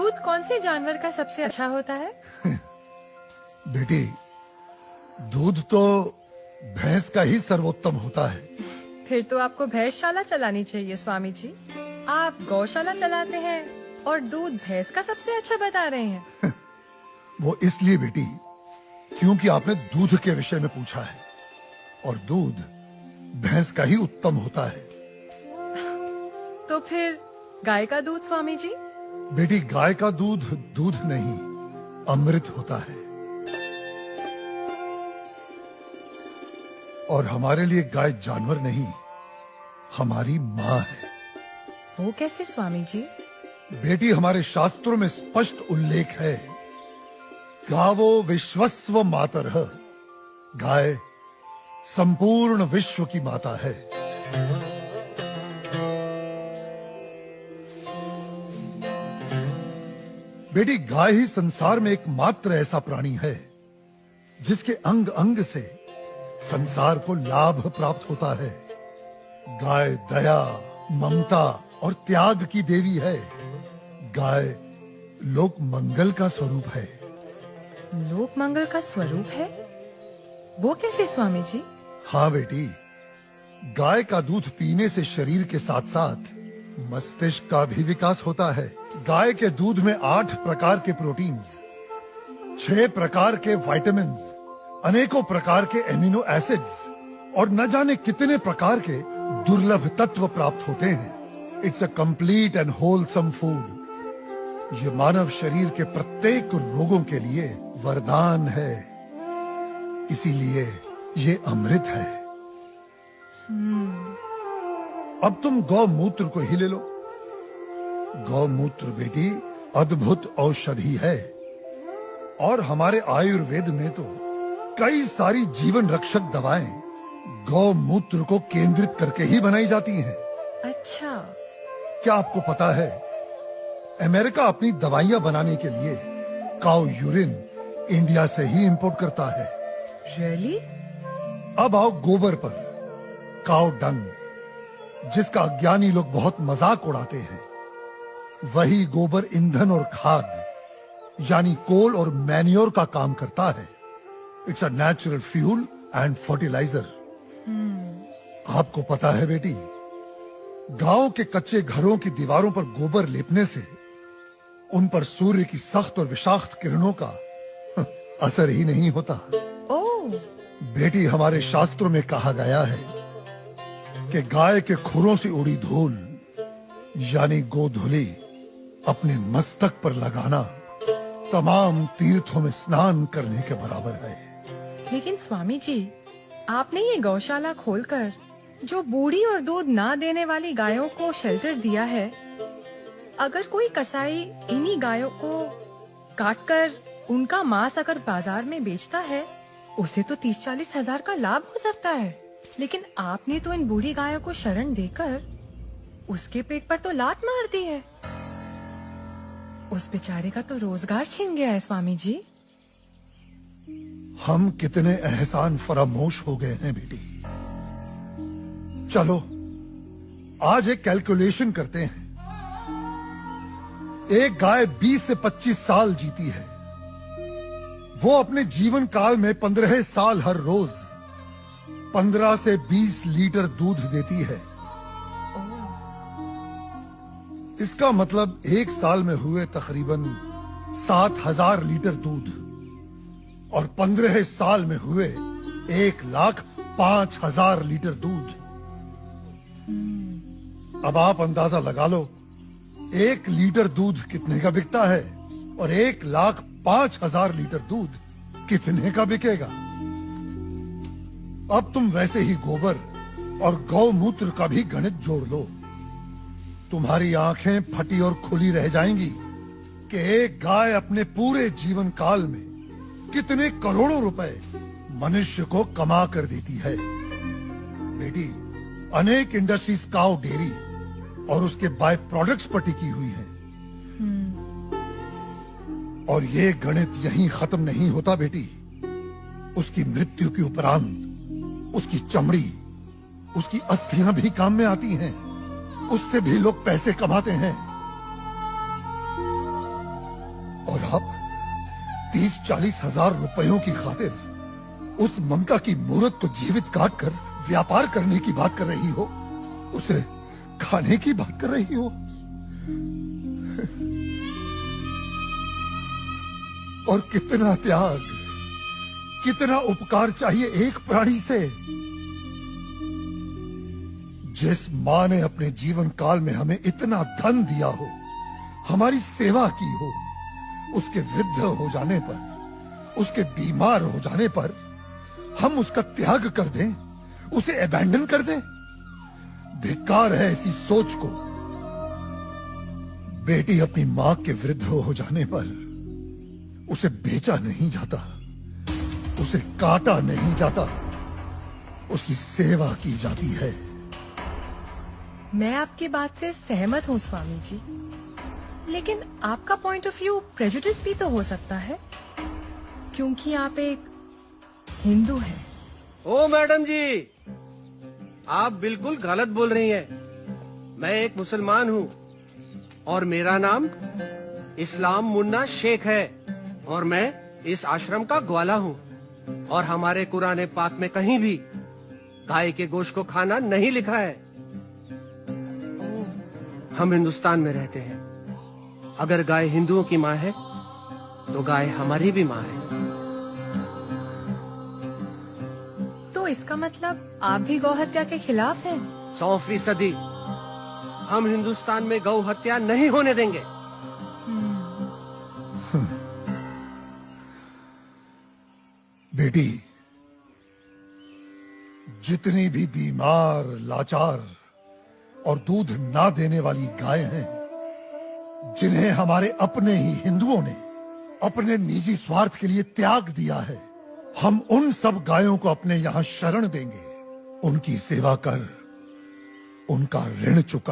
दूध कौन से जानवर का सबसे अच्छा होता है? बेटी, दूध तो भैंस का ही सर्वोत्तम होता है। फिर तो आपको भैंसशाला चलानी चाहिए स्वामी जी। आप गौशाला चलाते हैं और दूध भैंस का सबसे अच्छा बता रहे हैं। वो इसलिए बेटी क्योंकि आपने दूध के विषय में पूछा है, और दूध भैंस का ही उत्तम होता है। तो फिर गाय का दूध स्वामी जी? बेटी, गाय का दूध दूध नहीं, अमृत होता है। और हमारे लिए गाय जानवर नहीं, हमारी माँ है। वो कैसे स्वामी जी? बेटी, हमारे शास्त्रों में स्पष्ट उल्लेख है, गावो विश्वस्व मातरः, गाय संपूर्ण विश्व की माता है। बेटी, गाय ही संसार में एकमात्र ऐसा प्राणी है जिसके अंग अंग से संसार को लाभ प्राप्त होता है। गाय दया, ममता और त्याग की देवी है। गाय लोक मंगल का स्वरूप है। लोक मंगल का स्वरूप है? वो कैसे स्वामी जी? हाँ बेटी, गाय का दूध पीने से शरीर के साथ साथ मस्तिष्क का भी विकास होता है। गाय के दूध में 8 प्रकार के प्रोटीन्स, 6 प्रकार के विटामिन्स, अनेकों प्रकार के एमिनो एसिड्स और न जाने कितने प्रकार के दुर्लभ तत्व प्राप्त होते हैं। It's a complete and wholesome food. ये मानव शरीर के प्रत्येक रोगों के लिए वरदान है, इसीलिए ये अमृत है। अब तुम गौमूत्र को ही ले लो। गौमूत्र बेटी अद्भुत औषधि है, और हमारे आयुर्वेद में तो कई सारी जीवन रक्षक दवाएं गौमूत्र को केंद्रित करके ही बनाई जाती हैं। अच्छा। क्या आपको पता है, अमेरिका अपनी दवाइयां बनाने के लिए काऊ यूरिन इंडिया से ही इंपोर्ट करता है। रियली? अब आओ गोबर पर। काऊ डंग, जिसका अज्ञानी लोग बहुत मजाक उड़ाते हैं, वही गोबर ईंधन और खाद यानी कोल और मैन्योर का काम करता है। It's a natural fuel and fertiliser. आपको पता है बेटी, गांव के कच्चे घरों की दीवारों पर गोबर लेपने से उन पर सूर्य की सख्त और विषाक्त किरणों का असर ही नहीं होता। ओह। बेटी, हमारे शास्त्रों में कहा गया है कि गाय के खुरों से उड़ी धूल यानी गोधूली अपने मस्तक पर लगाना तमाम तीर्थों में स्नान करने के बराबर है। लेकिन स्वामी जी, आपने ये गौशाला खोलकर जो बूढ़ी और दूध ना देने वाली गायों को शेल्टर दिया है, अगर कोई कसाई इन्हीं गायों को काटकर उनका मांस अगर बाजार में बेचता है, उसे तो 30-40 हजार का लाभ हो सकता है। लेकिन आपने तो इन बूढ़ी गायों को शरण देकर उसके पेट पर तो लात मार दी है। उस बेचारे का तो रोजगार छिन गया है स्वामी जी। हम कितने एहसान फरामोश हो गए हैं बेटी। चलो आज एक कैलकुलेशन करते हैं। एक गाय 20 से 25 साल जीती है। वो अपने जीवन काल में 15 साल हर रोज 15 से 20 लीटर दूध देती है। इसका मतलब एक साल में हुए तकरीबन 7,000 लीटर दूध, और 15 साल में हुए 1,05,000 लीटर दूध। अब आप अंदाजा लगा लो, 1 लीटर दूध कितने का बिकता है, और 1,05,000 लीटर दूध कितने का बिकेगा। अब तुम वैसे ही गोबर और गौमूत्र का भी गणित जोड़ लो। तुम्हारी आंखें फटी और खुली रह जाएंगी कि एक गाय अपने पूरे जीवन काल में कितने करोड़ों रुपए मनुष्य को कमा कर देती है। बेटी, अनेक इंडस्ट्रीज काऊ डेयरी और उसके बाय प्रोडक्ट्स पर टिकी हुई हैं। और ये गणित यहीं खत्म नहीं होता बेटी। उसकी मृत्यु के उपरांत उसकी चमड़ी, उसकी अस्थियां भी काम में आती हैं। उससे भी लोग पैसे कमाते हैं। आप 30-40 हजार रुपयों की खातिर उस ममता की मूर्त को जीवित काट कर व्यापार करने की बात कर रही हो, उसे खाने की बात कर रही हो। और कितना त्याग, कितना उपकार चाहिए एक प्राणी से। जिस मां ने अपने जीवन काल में हमें इतना धन दिया हो, हमारी सेवा की हो, उसके वृद्ध हो जाने पर, उसके बीमार हो जाने पर हम उसका त्याग कर दें, उसे अबैंडन कर दें। धिक्कार है ऐसी सोच को। बेटी अपनी मां के वृद्ध हो जाने पर उसे बेचा नहीं जाता, उसे काटा नहीं जाता, उसकी सेवा की जाती है। मैं आपकी बात से सहमत हूँ स्वामी जी, लेकिन आपका पॉइंट ऑफ व्यू प्रेजुडिस भी तो हो सकता है, क्योंकि आप एक हिंदू हैं। ओ मैडम जी, आप बिल्कुल गलत बोल रही हैं। मैं एक मुसलमान हूँ और मेरा नाम इस्लाम मुन्ना शेख है और मैं इस आश्रम का ग्वाला हूँ। और हमारे कुरान पाक में कहीं भी गाय के गोश्त को खाना नहीं लिखा है। हम हिंदुस्तान में रहते हैं। अगर गाय हिंदुओं की माँ है तो गाय हमारी भी माँ है। तो इसका मतलब आप भी गौ हत्या के खिलाफ हैं? 100%। हम हिंदुस्तान में गौ हत्या नहीं होने देंगे। बेटी, जितनी भी बीमार, लाचार और दूध ना देने वाली गाय हैं, जिन्हें हमारे अपने ही हिंदुओं ने अपने निजी स्वार्थ के लिए त्याग दिया है, हम उन सब गायों को अपने यहां शरण देंगे। उनकी सेवा कर उनका ऋण चुका